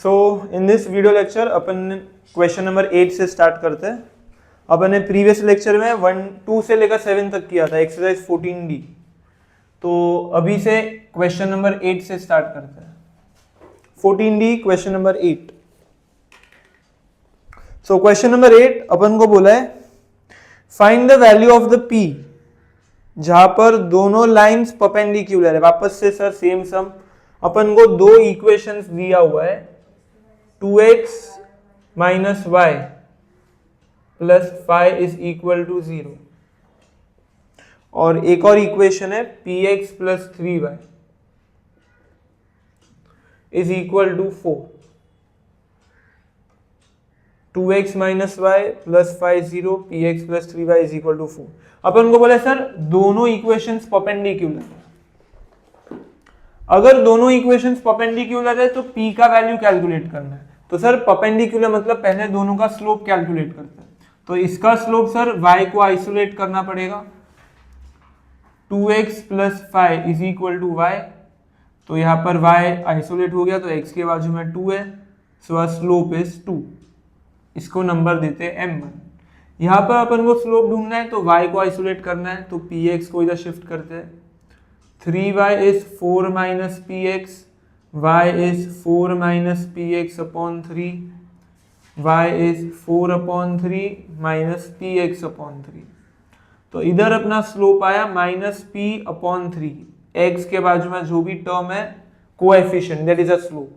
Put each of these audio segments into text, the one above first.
So in this video lecture upon question number 8 से start करते हैं। अपन ने प्रीवियस लेक्चर में 1 2 से लेकर 7 तक किया था, एक्सरसाइज 14D। तो अभी से क्वेश्चन नंबर 8 से स्टार्ट करते हैं। 14D question number 8। So question number 8 अपन को बोला है find the value of the P, जहां पर दोनों लाइंस परपेंडिकुलर है। वापस से सर सेम सम, अपन को दो इक्वेशंस दिया हुआ है 2x minus y plus 5 is equal to 0, और एक और इक्वेशन है px plus 3y is equal to 4। 2x minus y plus 5 0, px plus 3y is equal to 4। अपन को बोले सर दोनों इक्वेशंस परपेंडिकुलर है। अगर दोनों इक्वेशंस परपेंडिकुलर है तो p का वैल्यू कैलकुलेट करना है। तो सर परपेंडिकुलर मतलब पहले दोनों का स्लोप कैलकुलेट करते हैं। तो इसका स्लोप सर y को आइसोलेट करना पड़ेगा। 2x plus 5 is equal to y, तो यहाँ पर y आइसोलेट हो गया तो x के बाजू में 2 है, सो स्लोप इज 2। इसको नंबर देते हैं m1। यहाँ पर अपन को स्लोप ढूंढना है तो y को आइसोलेट करना है, तो px को इधर शिफ्ट करते हैं। 3y is 4 minus px, y is 4 minus px upon 3, y is 4 upon 3 minus px upon 3। तो इधर अपना स्लोप आया माइनस p अपॉन 3, x के बाजू में जो भी टर्म है coefficient, that is a slope.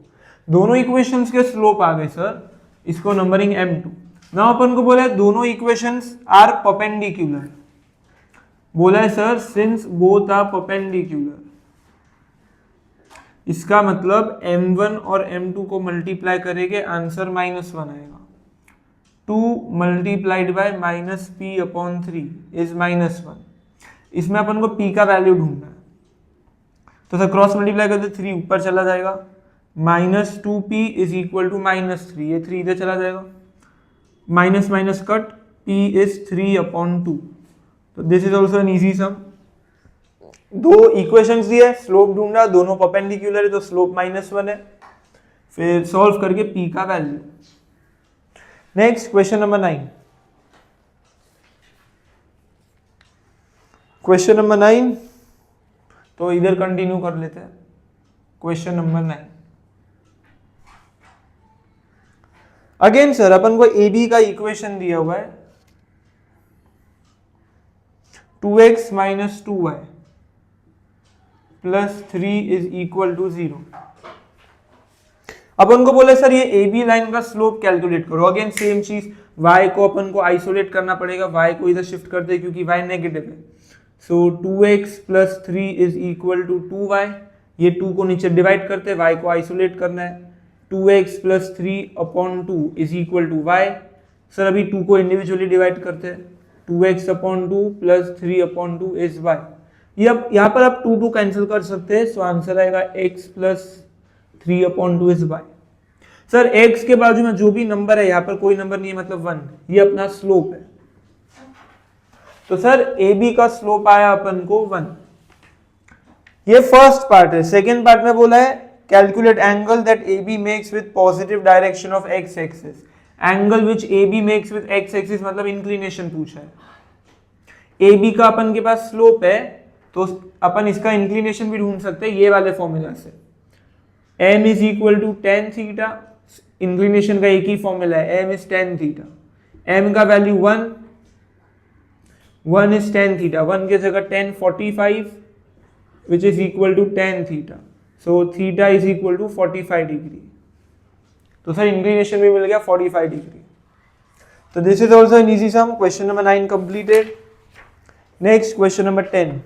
दोनों इक्वेशंस के स्लोप आ गए सर, इसको नंबरिंग m2। नाउ अपन को बोला है दोनों इक्वेशंस आर परपेंडिकुलर। बोला है sir since both are perpendicular, इसका मतलब m1 और m2 को मल्टीप्लाई करेंगे, आंसर -1 आएगा। 2 multiplied by minus p upon 3 is -1। इसमें अपन को p का वैल्यू ढूंढना है, तो सर क्रॉस मल्टीप्लाई करते 3 ऊपर चला जाएगा, -2p इज इक्वल टू -3, ये 3 इधर चला जाएगा, minus minus cut, p is 3 upon 2। तो this is also an easy sum. दो इक्वेशंस दिए, स्लोप ढूंढना, दोनों परपेंडिकुलर है तो स्लोप -1 है। फिर सॉल्व करके p का value. Next question number 9। Question number 9, तो इधर कंटिन्यू कर लेते हैं। क्वेश्चन नंबर 9 अगेन सर अपन को ab का इक्वेशन दिया हुआ है 2x minus 2y plus 3 is equal to 0। अपन को बोले सर ये ए बी लाइन का स्लोप कैलकुलेट करो। अगेन सेम चीज, y को अपन को आइसोलेट करना पड़ेगा, y को इधर शिफ्ट करते हैं क्योंकि y नेगेटिव है। So 2x plus 3 is equal to 2y, ये 2 को नीचे डिवाइड करते हैं, y को आइसोलेट करना है। 2x plus 3 upon 2 is equal to y। Sir अभी 2 को इंडिविजुअली डिवाइड करते हैं, 2x upon 2 plus 3 upon 2 is y। यहाँ पर आप 2 कैंसिल कर सकते हैं, सो आंसर आएगा x plus 3 upon 2 is y। Sir x के बाजू में जो भी नंबर है, यहाँ पर कोई नंबर नहीं है मतलब 1, ये अपना स्लोप है। तो सर AB का स्लोप आया अपन को 1। ये फर्स्ट पार्ट है। सेकेंड पार्ट में बोला है calculate angle that AB makes with positive direction of x axis. Angle which AB makes with x axis मतलब इंक्लिनेशन पूछा है। AB का अपन के पास स्लोप है तो अपन इसका इंक्लिनेशन भी ढूंढ सकते हैं ये वाले फॉर्मूला से। m is equal to tan theta, inclination का एक ही फॉर्मूला है, m is tan theta. m का वैल्यू 1 इज tan थीटा, 1 की जगह tan 45 which is equal to tan theta. So theta is equal to 45 degree. तो sir inclination भी मिल गया 45 डिग्री। तो this is also an easy sum. Question number 9 completed. Next question number 10।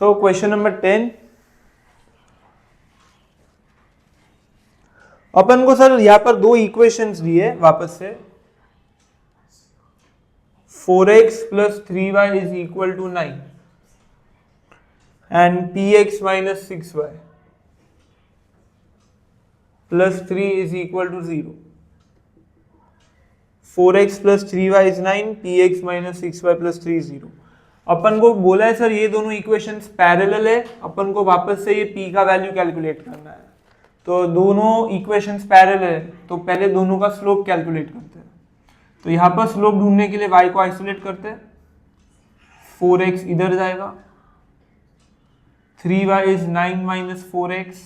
So question number 10, अपन को sir यहां पर दो equations दिए वापस से। 4x plus 3y is equal to 9। and px minus 6y plus 3 is equal to 0. 4x plus 3y is 9, px minus 6y plus 3 is 0. अपन को बोला है सर ये दोनों इक्वेशंस पैरेलल है, अपन को वापस से ये p का वैल्यू कैलकुलेट करना है। तो दोनों इक्वेशंस पैरेलल है, तो पहले दोनों का स्लोप कैलकुलेट करते हैं। तो यहाँ पर स्लोप ढूंढने के लिए y को आइसोलेट करते हैं, 4x इधर जाएगा, 3y is 9 minus 4x,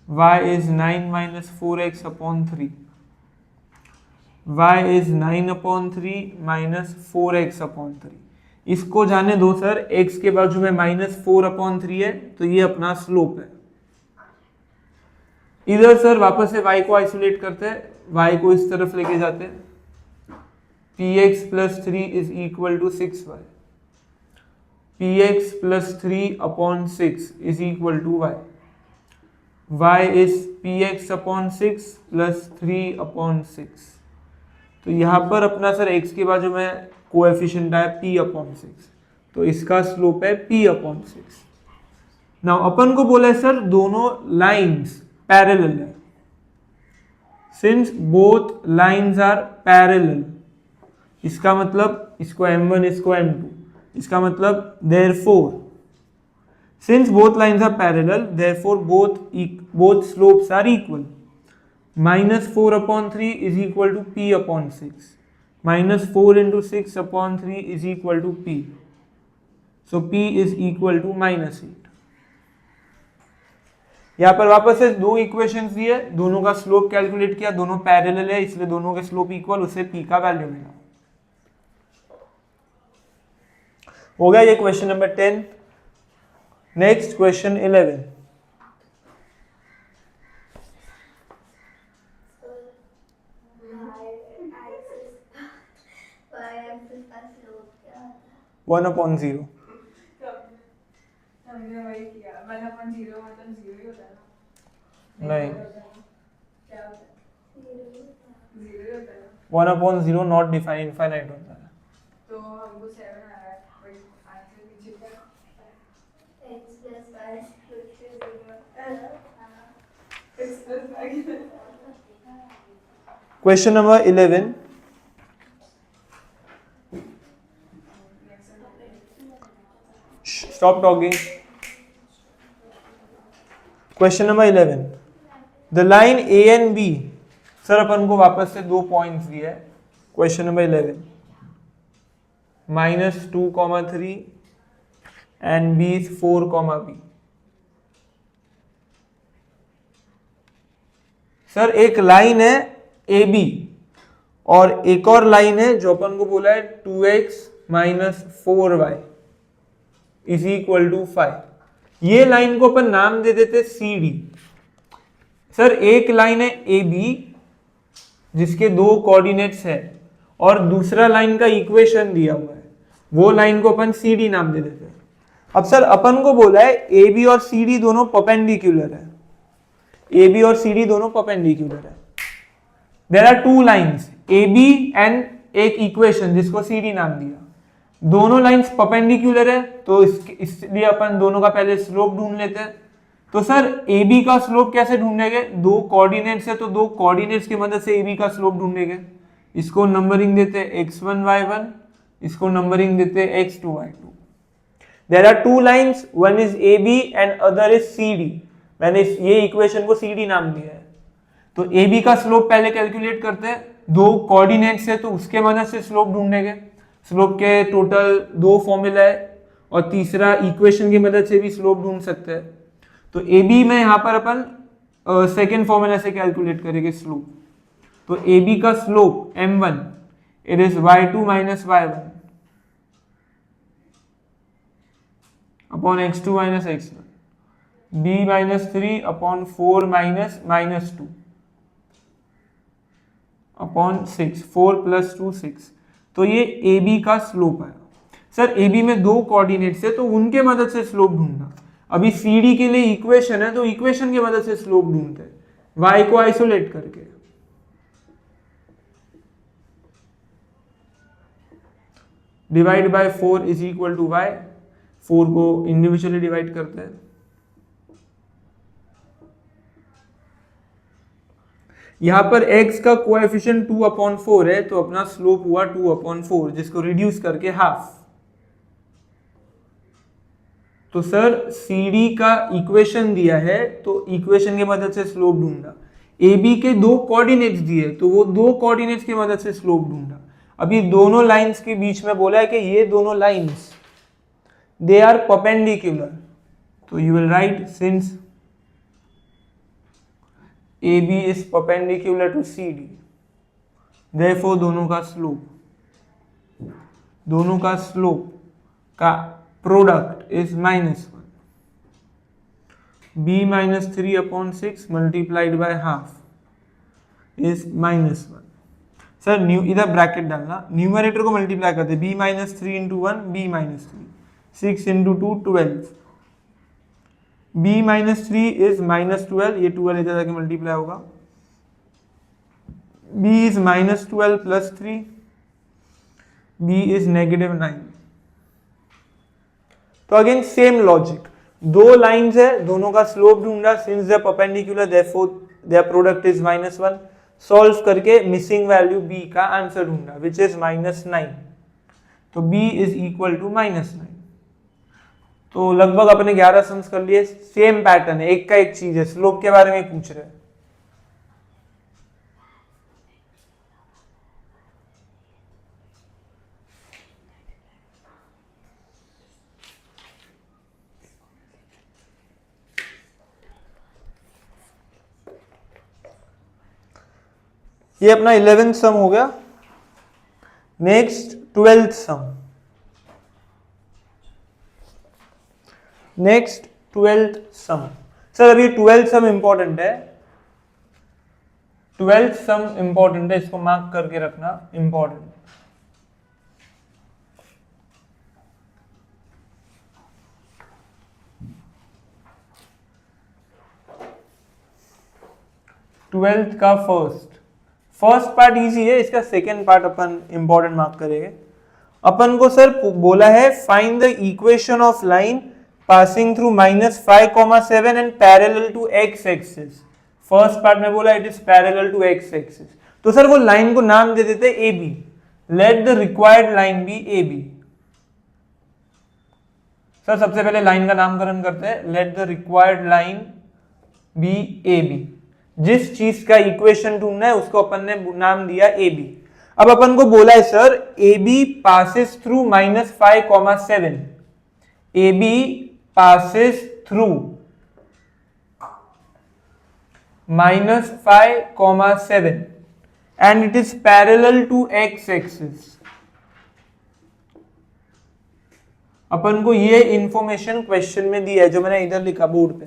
y is 9 minus 4x upon 3, y is 9 upon 3 minus 4x upon 3। इसको जाने दो सर, x के बाजू में माइनस 4 अपॉन 3 है, तो ये अपना स्लोप है। इधर सर वापस से y को आइसोलेट करते हैं, y को इस तरफ लेके जाते हैं, px plus 3 is equal to 6y, px plus 3 upon 6 is equal to y, y is px upon 6 plus 3 upon 6। तो यहाँ पर अपना सर x के बाजू में कोएफिशिएंट है p अपॉन 6, तो इसका स्लोप है p अपॉन 6। नाउ अपन को बोला है सर दोनों लाइंस पैरेलल है, since both lines are parallel, इसका मतलब इसको m1 इसको m2, इसका मतलब therefore since both lines are parallel therefore both slopes are equal। minus 4 upon 3 is equal to p upon 6, minus 4 into 6 upon 3 is equal to p, so p is equal to minus 8। यहाँ पर वापस से दो equations दिए, दोनों का slope calculate किया, दोनों पैरेलल है इसलिए दोनों के स्लोप इक्वल, उससे p का वैल्यू मिला। हो गया ये question number 10। Next question 11। One upon zero. नहीं, 1 अपॉन 0 नॉट डिफाइन इनफाइनाइट होता है। तो हमको 7 आ रहा है, वही आंसर नीचे का x plus 5 question number 11। Stop talking. Question number 11. The line A and B, sir अपन को वापस से दो पॉइंट्स दिए है। Question number 11, -2, 3 and B is 4, B। Sir एक लाइन है AB और एक और लाइन है जो अपन को बोला है 2x minus 4y is equal to 5। ये लाइन को अपन नाम दे देते CD। सर एक लाइन है AB जिसके दो कोऑर्डिनेट्स है और दूसरा लाइन का इक्वेशन दिया हुआ है, वो लाइन को अपन CD नाम दे देते हैं। अब सर अपन को बोला है AB और CD दोनों परपेंडिकुलर है, AB और CD दोनों परपेंडिकुलर है। There are two lines AB and एक इक्वेशन जिसको CD नाम दिया, दोनों लाइंस परपेंडिकुलर है, तो इसलिए अपन दोनों का पहले स्लोप ढूंढ लेते हैं। तो सर AB का स्लोप कैसे ढूंढेंगे, दो कोऑर्डिनेट्स है तो दो कोऑर्डिनेट्स की मदद से AB का स्लोप ढूंढेंगे। इसको नंबरिंग देते हैं x1 y1, इसको नंबरिंग देते हैं x2 y2। There are two lines, one is AB and other is CD। मैंने ये इक्वेशन को CD नाम दिया है। तो AB का स्लोप पहले कैलकुलेट करते हैं, दो कोऑर्डिनेट्स है तो उसके मदद से स्लोप ढूंढेंगे। स्लोप के टोटल दो फॉर्मूला है और तीसरा इक्वेशन की मदद से भी स्लोप ढूंढ सकते हैं। तो AB में यहाँ पर अपन सेकेंड फॉर्मूला से कैलकुलेट करेंगे स्लोप। तो AB का slope m1 it is y2 minus y1 upon x2 minus x1, b minus 3 upon 4 minus 2 upon 6, 4 plus 2 6। तो ये AB का स्लोप है। सर AB में दो कोऑर्डिनेट्स है तो उनके मदद से स्लोप ढूंढना। अभी CD के लिए इक्वेशन है तो इक्वेशन की मदद से स्लोप ढूंढते हैं y को आइसोलेट करके। Divide by 4 is equal to y, 4 को इंडिविजुअली डिवाइड करते हैं। यहां पर x का कोएफिशिएंट 2/4 है, तो अपना स्लोप हुआ 2/4, जिसको रिड्यूस करके हाफ। तो सर CD का इक्वेशन दिया है, तो इक्वेशन की मदद से स्लोप ढूंढा। AB के 2 कोऑर्डिनेट्स दिए, तो वो 2 कोऑर्डिनेट्स की मदद से स्लोप ढूंढा। अभी दोनों लाइंस के बीच में बोला है कि ये दोनों लाइंस दे आर परपेंडिकुलर, तो you will write since AB is perpendicular to CD, therefore दोनों का स्लोप का product is -1। B minus 3/6 multiplied by half is -1। Sir इधर ब्रैकेट डालना, न्यूमरेटर को मल्टीप्लाई करते, B minus 3 into 1 B minus 3, 6 into 2 12, B minus 3 is -12, ये 12 इधर जाके मल्टीप्लाई होगा, B is -12 plus 3, B is -9। तो अगेन सेम लॉजिक, दो लाइंस है, दोनों का स्लोप ढूंढा, since they are perpendicular therefore their product is -1। Solve करके मिसिंग वैल्यू B का आंसर ढूंढा विच इज -9, तो B इज इक्वल टू -9। तो लगभग अपने 11 सम्स कर लिए। सेम पैटर्न है, एक का एक चीज है, स्लोप के बारे में पूछ रहे हैं। ये अपना 11th सम हो गया। Next 12th sum. Next 12th सम। सर अभी 12th सम इंपॉर्टेंट है, 12th सम इंपॉर्टेंट है, इसको मार्क करके रखना, इंपॉर्टेंट। ट्वेल्थ का फर्स्ट पार्ट इजी है, इसका सेकेंड पार्ट अपन इंपॉर्टेंट मार्क करेंगे। अपन को सर बोला है find the equation of line passing through -5,7 and parallel to x axis. First part में बोला it is parallel to x axis, तो सर वो लाइन को नाम दे देते हैं AB। Let the required line be AB। Sir सबसे पहले लाइन का नामकरण करते हैं, late the required line be AB। जिस चीज का इक्वेशन ढूंढना है उसको अपन ने नाम दिया AB। अब अपन को बोला है sir AB passes through -5,7, AB passes through -5,7 and it is parallel to x axis। अपन को ये इंफॉर्मेशन क्वेश्चन में दी है, जो मैंने इधर लिखा बोर्ड पे।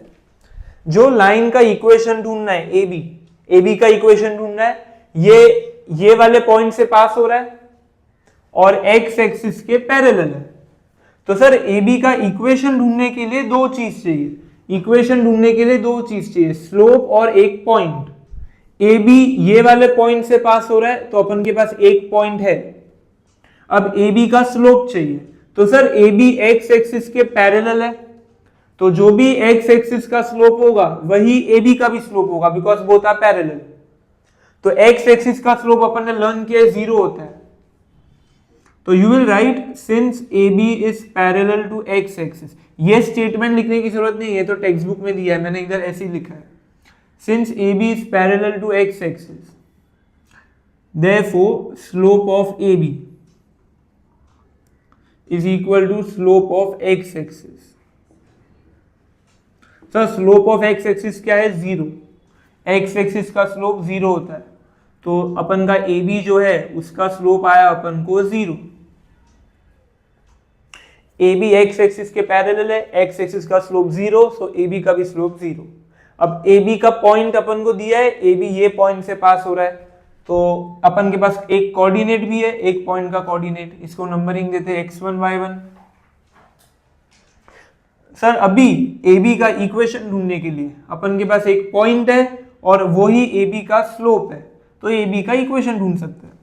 जो लाइन का इक्वेशन ढूंढना है AB का इक्वेशन ढूंढना है, ये वाले पॉइंट से पास हो रहा है और x एक्सिस के पैरेलल है। तो सर AB का इक्वेशन ढूंढने के लिए दो चीज चाहिए, स्लोप और एक पॉइंट। AB ये वाले पॉइंट से पास हो रहा है, तो अपन के पास एक पॉइंट है। अब AB का स्लोप चाहिए, तो सर AB x एक्सिस के पैरेलल है, तो जो भी x एक्सिस का स्लोप होगा वही AB का भी स्लोप होगा, बिकॉज बोथ आर पैरेलल। तो x एक्सिस का स्लोप अपन ने लर्न किया 0 होता है, तो you will write since AB is parallel to x axis. ये स्टेटमेंट लिखने की जरूरत नहीं है, तो टेक्स्ट बुक में दिया है, मैंने इधर ऐसे ही लिखा है, since AB is parallel to x axis therefore slope of AB is equal to slope of x axis. Sir slope of x axis क्या है? 0। x एक्सिस का स्लोप 0 होता है, तो अपन का AB जो है उसका स्लोप आया अपन को 0। AB x एक्सिस के पैरेलल है, x एक्सिस का स्लोप 0, सो AB का भी स्लोप 0। अब AB का पॉइंट अपन को दिया है, AB ये पॉइंट से पास हो रहा है, तो अपन के पास एक कोऑर्डिनेट भी है, एक पॉइंट का कोऑर्डिनेट, इसको नंबरिंग देते हैं x1 y1। सर अभी AB का इक्वेशन ढूंढने के लिए अपन के पास एक पॉइंट है और वही AB का स्लोप है, तो AB का इक्वेशन ढूंढ सकते हैं।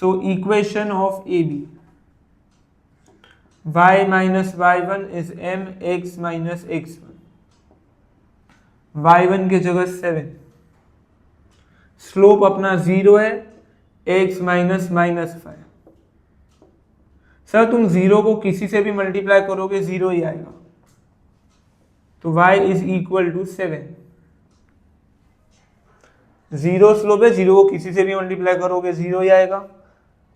So equation of AB y minus y1 is mx minus x1, y1 की जगह 7, स्लोप अपना 0 है, x माइनस माइनस 5। सर तुम 0 को किसी से भी मल्टीप्लाई करोगे 0 ही आएगा, तो y is equal to 7। 0 slope है, 0 को किसी से भी मल्टीप्लाई करोगे 0 ही आएगा,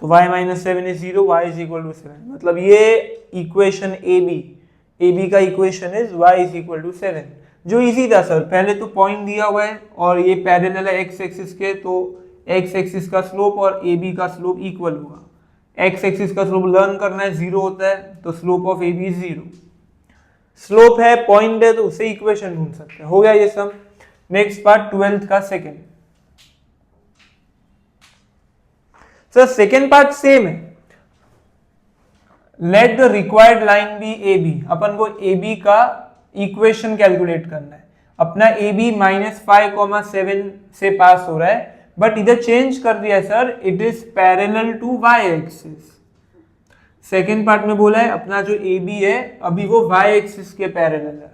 तो y minus 7 is 0, y is equal to 7। मतलब ये इक्वेशन ए बी का equation is y is equal to 7, जो इजी था सर। पहले तो पॉइंट दिया हुआ है और ये पैरेलल है x एक्सिस के, तो x एक्सिस का स्लोप और ए बी का स्लोप इक्वल होगा। x एक्सिस का स्लोप लर्न करना है, 0 होता है, तो slope of A B is 0। Slope है, पॉइंट है, तो उससे इक्वेशन ढूंढ सकते हैं। हो गया ये सम। नेक्स्ट पार्ट 12th का second. Sir second part same है। Let the required line B A B. अपन को ए बी का इक्वेशन कैलकुलेट करना है। अपना ए बी -5,7 से पास हो रहा है, बट इधर चेंज कर दिया है sir, it is parallel to y axis. Second part में बोला है अपना जो ए बी है अभी वो वाई एक्सिस के पैरेलल है,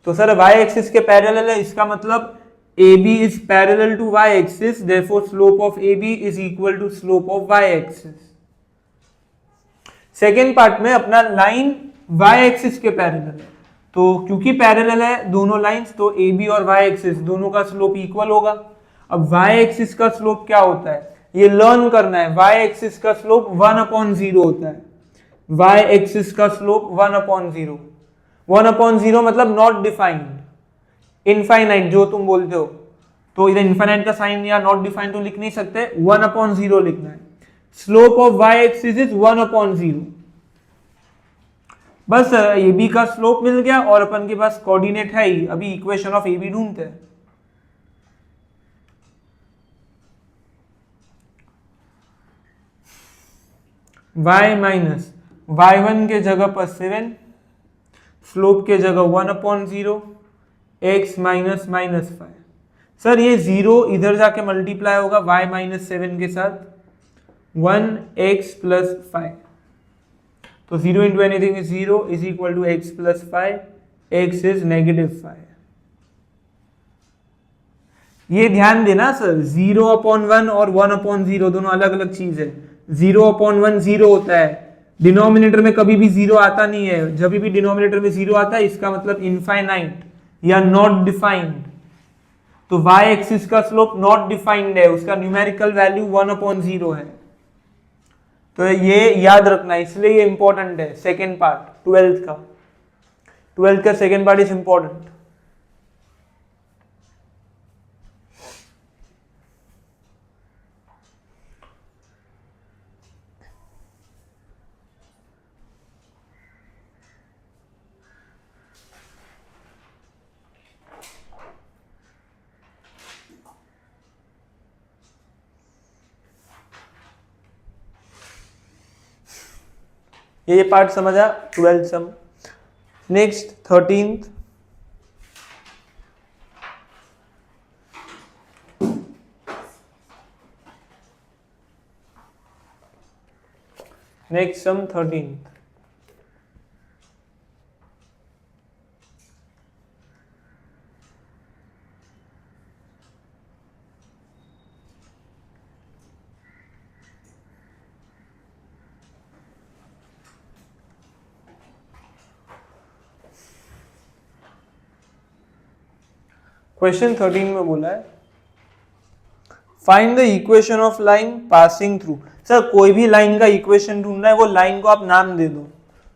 तो सर वाई एक्सिस के पैरेलल है, इसका मतलब AB is parallel to y axis, therefore slope of AB is equal to slope of y axis. Second part में अपना लाइन y एक्सिस के पैरेलल है, तो क्योंकि पैरेलल है दोनों लाइंस, तो AB और y एक्सिस दोनों का स्लोप इक्वल होगा। अब y एक्सिस का स्लोप क्या होता है ये लर्न करना है। y एक्सिस का स्लोप 1/0 होता है। y एक्सिस का स्लोप 1/0। 1/0 मतलब नॉट डिफाइंड, इनफाइनाइट जो तुम बोलते हो, तो इधर इनफाइनाइट का साइन या नॉट डिफाइंड तो लिख नहीं सकते, 1/0 लिखना है। Slope of y axis is 1/0। बस ए बी का स्लोप मिल गया और अपन के पास कोऑर्डिनेट है ही। अभी इक्वेशन ऑफ ए बी ढूंढते हैं। y माइनस y1 के जगह पर 7, स्लोप के जगह 1/0, x माइनस माइनस 5। सर ये 0 इधर जाके मल्टीप्लाई होगा y माइनस 7 के साथ, 1x प्लस 5, तो 0 into anything is 0 is equal to x plus 5, x is -5। ये ध्यान देना सर, 0/1 और 1/0 दोनों अलग अलग चीज है। 0/1 0 होता है, डिनोमिनेटर में कभी भी 0 आता नहीं है। जब भी डिनोमिनेटर में 0 आता है इसका मतलब इनफाइनाइट या नॉट डिफाइंड। तो y एक्सिस का स्लोप नॉट डिफाइंड है, उसका न्यूमेरिकल वैल्यू 1/0 है। तो ये याद रखना, इसलिए ये इंपॉर्टेंट है। सेकेंड पार्ट 12th का सेकेंड पार्ट इज इंपॉर्टेंट। ये पार्ट समझा 12th sum. Next 13th। Next sum 13th। Question 13 में बोला है find the equation of line passing through. Sir कोई भी लाइन का इक्वेशन ढूंढना है, वो लाइन को आप नाम दे दो।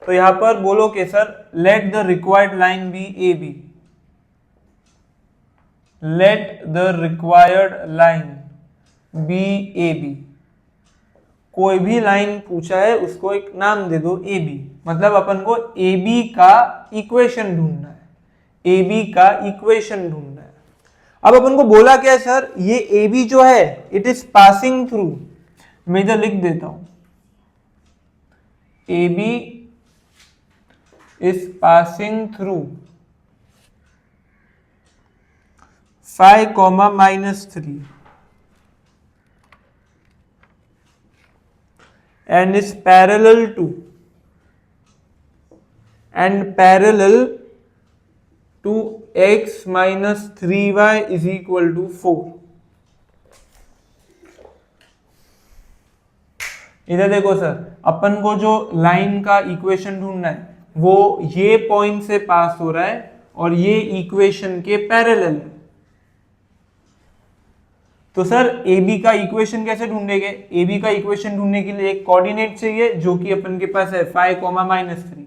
तो यहां पर बोलो कि sir let the required line B A B. Let the required line B A B. कोई भी लाइन पूछा है उसको एक नाम दे दो ए बी, मतलब अपन को ए बी का इक्वेशन ढूंढना है। ए बी का इक्वेशन ढूंढना है। अब अपन को बोला क्या है सर, ये ए बी जो है इट इज पासिंग थ्रू। मैं इधर लिख देता हूं, A B is passing through 5, -3 and is parallel to and parallel to x minus 3y is equal to 4। इधर देखो सर, अपन को जो लाइन का इक्वेशन ढूंढना है वो ये पॉइंट से पास हो रहा है और ये इक्वेशन के पैरेलल है। तो सर ए बी का इक्वेशन कैसे ढूंढेंगे? ए बी का इक्वेशन ढूंढने के लिए एक कोऑर्डिनेट चाहिए जो कि अपन के पास है 5, -3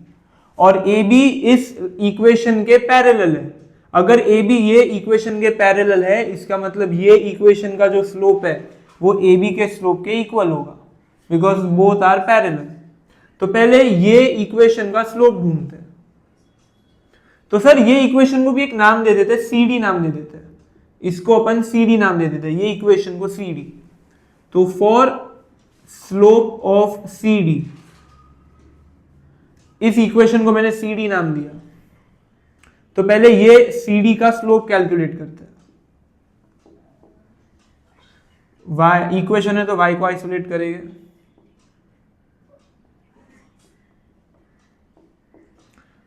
और ए बी इस इक्वेशन के पैरेलल है। अगर ए बी ये इक्वेशन के पैरेलल है इसका मतलब ये इक्वेशन का जो स्लोप है वो ए बी के स्लोप के इक्वल होगा, बिकॉज बोथ आर पैरेलल। तो पहले ये इक्वेशन का स्लोप ढूंढते हैं। तो सर ये इक्वेशन को भी एक नाम दे देते हैं, सी डी नाम दे देते हैं, इसको अपन सी डी नाम दे देते हैं, ये इक्वेशन को सी डी। तो for slope of C D, इस इक्वेशन को मैंने सी डी नाम दिया। तो पहले ये सी डी का स्लोप कैलकुलेट करते हैं। y इक्वेशन है तो y को आइसोलेट करेंगे।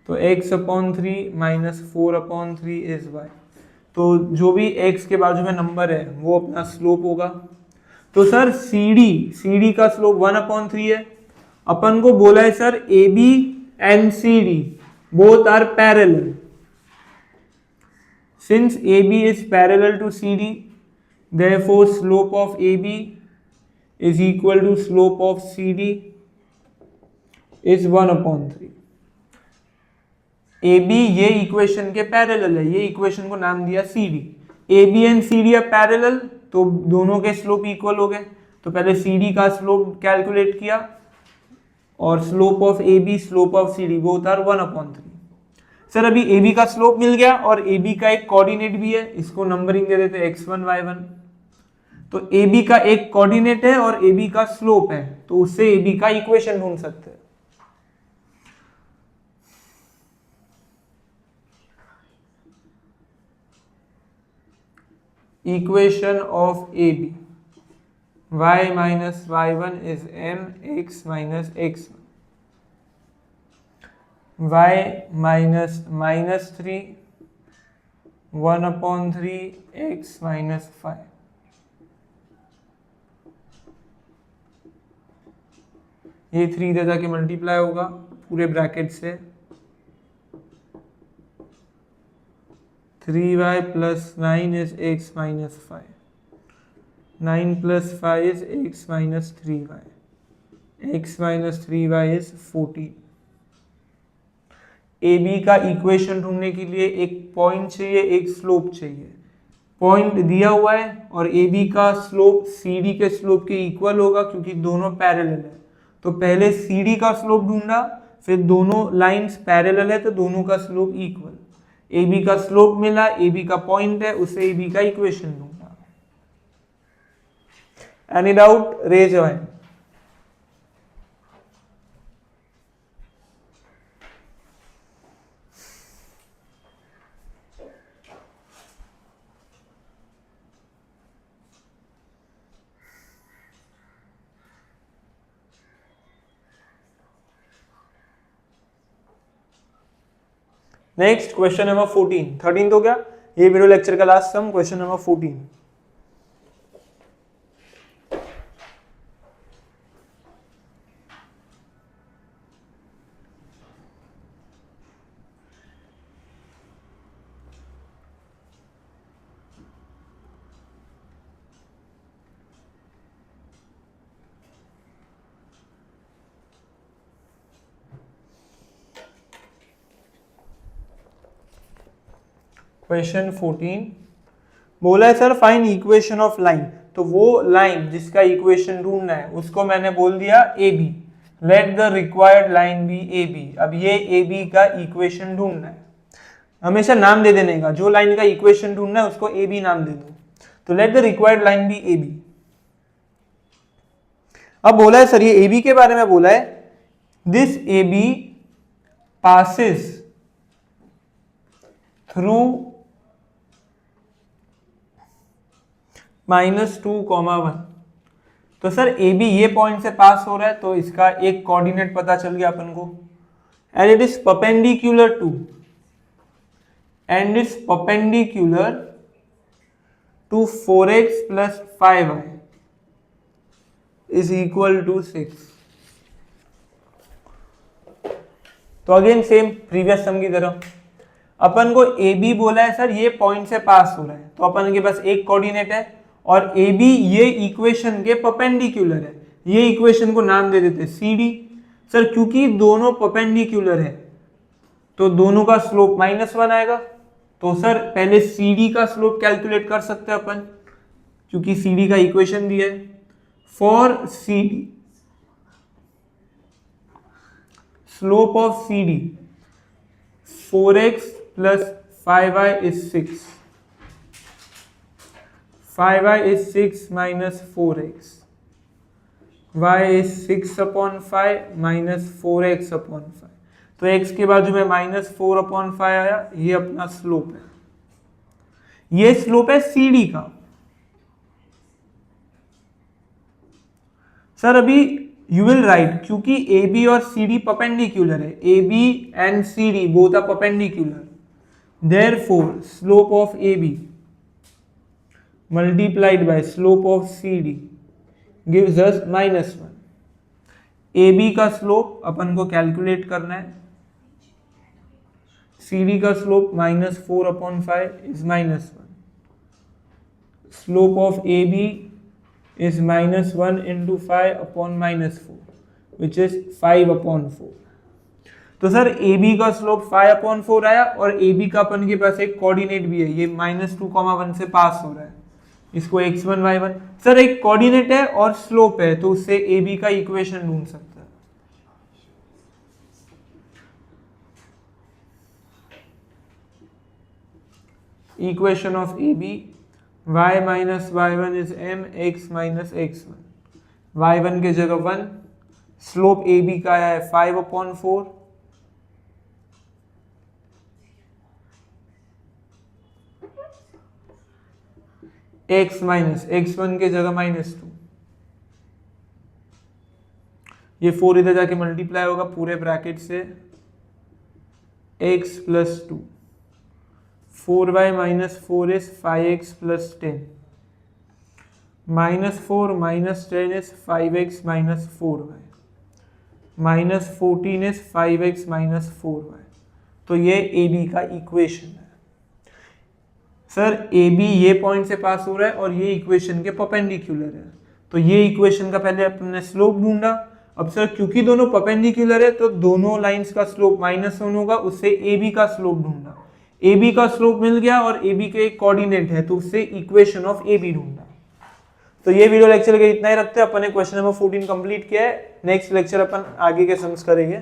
तो x/3 -4/3 इज y। तो जो भी x के बाजू में नंबर है वो अपना स्लोप होगा। तो सर सी डी का स्लोप 1/3 है। अपन को बोला है sir A B and C D both are parallel. Since A B is parallel to C D, therefore slope of AB is equal to slope of CD is 1/3। AB ये equation के parallel है, ये equation को नाम दिया CD। AB and CD are parallel तो दोनों के स्लोप इक्वल हो गए। तो पहले CD का स्लोप कैलकुलेट किया और slope of AB slope of CD both are 1/3। Sir अभी AB का स्लोप मिल गया और AB का एक कोऑर्डिनेट भी है, इसको नंबरिंग दे देते x1 y1। तो AB का एक कोऑर्डिनेट है और AB का स्लोप है, तो उससे AB का इक्वेशन ढूंढ सकते हैं। Equation of AB, y minus y1 is mx minus x1, y minus -3 1/3 x minus 5। ये 3 इधर जाके मल्टीप्लाई होगा पूरे ब्रैकेट से। 3y plus 9 is x minus 5, 9 plus 5 is x minus 3y, x minus 3y is 14। A B का equation ढूंढने के लिए एक पॉइंट चाहिए, एक स्लोप चाहिए। पॉइंट दिया हुआ है और ए बी का स्लोप सी डी के स्लोप के इक्वल होगा क्योंकि दोनों पैरेलल है। तो पहले सी डी का स्लोप ढूंढा, फिर दोनों लाइंस पैरेलल है तो दोनों का स्लोप इक्वल। ए बी का स्लोप मिला, ए बी का पॉइंट है, उससे ए बी का इक्वेशन ढूंढा। Any doubt? Raise your hand. Next question number 14। 13 तो क्या, ये वीडियो लेक्चर का last sum, question number 14। Question 14 बोला है sir find equation of line. तो वो लाइन जिसका इक्वेशन ढूंढना है उसको मैंने बोल दिया A B. Let the required line B A B. अब ये ए बी का इक्वेशन ढूंढना है, हमेशा नाम दे देने का, जो लाइन का इक्वेशन ढूंढना है उसको ए बी नाम दे दो। तो let the required line B A B. अब बोला है सर ये ए बी के बारे में बोला है, this A B passes through -2, 1। तो सर ए बी ये पॉइंट से पास हो रहा है तो इसका एक कोऑर्डिनेट पता चल गया अपन को, and it is perpendicular to to 4x plus 5y is equal to 6. तो अगेन सेम प्रीवियस सम की तरह अपन को ए बी बोला है सर ये पॉइंट से पास हो रहा है, तो अपन के पास एक कोऑर्डिनेट है और ए बी ये इक्वेशन के परपेंडिकुलर है, ये इक्वेशन को नाम दे देते सी डी। सर क्योंकि दोनों परपेंडिकुलर है तो दोनों का स्लोप -1 आएगा, तो सर पहले सी डी का स्लोप कैलकुलेट कर सकते हैं अपन, क्योंकि सी डी का इक्वेशन दिया है। For C D slope of CD 4x plus 5y is 6. 5y is 6 minus 4x. y is 6 upon 5 minus 4x upon 5. तो x के बाजू में -4 upon 5 आया, ये अपना स्लोप है, ये स्लोप है CD का। सर अभी you will write क्योंकि AB और CD perpendicular है, AB and CD both are perpendicular, therefore slope of AB multiplied by slope of CD gives us -1. AB का स्लोप अपन को कैलकुलेट करना है, CD का slope -4 upon 5 is -1. Slope of AB is -1 into 5 upon -4 which is 5 upon 4. तो sir AB का slope 5 upon 4 आया और AB का अपन के पास एक कोऑर्डिनेट भी है, ये -2, 1 से पास हो रहा है, इसको x1 y1। सर एक कोऑर्डिनेट है और स्लोप है तो उससे AB का इक्वेशन ढूंढ सकता है। Equation of AB y minus y1 is m x minus x1, y1 के जगह 1, स्लोप AB का है 5 upon 4, x माइनस x1 के जगह -2, ये 4 इधर जाके मल्टीप्लाई होगा पूरे ब्रैकेट से, x plus 2, 4y minus 4 is 5x plus 10, -4 minus 10 is 5x minus 4y, -14 is 5x minus 4y। तो ये AB का इक्वेशन है। सर AB ये पॉइंट से पास हो रहा है और ये इक्वेशन के परपेंडिकुलर है, तो ये इक्वेशन का पहले अपने स्लोप ढूंढा। अब सर क्योंकि दोनों परपेंडिकुलर है तो दोनों लाइंस का स्लोप -1 होगा, उससे AB का स्लोप ढूंढा, AB का स्लोप मिल गया और AB के एक कोऑर्डिनेट है तो उससे इक्वेशन ऑफ AB ढूंढा। तो ये वीडियो लेक्चर के इतना ही रखते हैं, अपन ने क्वेश्चन नंबर 14 कंप्लीट किया है। नेक्स्ट लेक्चर अपन आगे के सम्स करेंगे।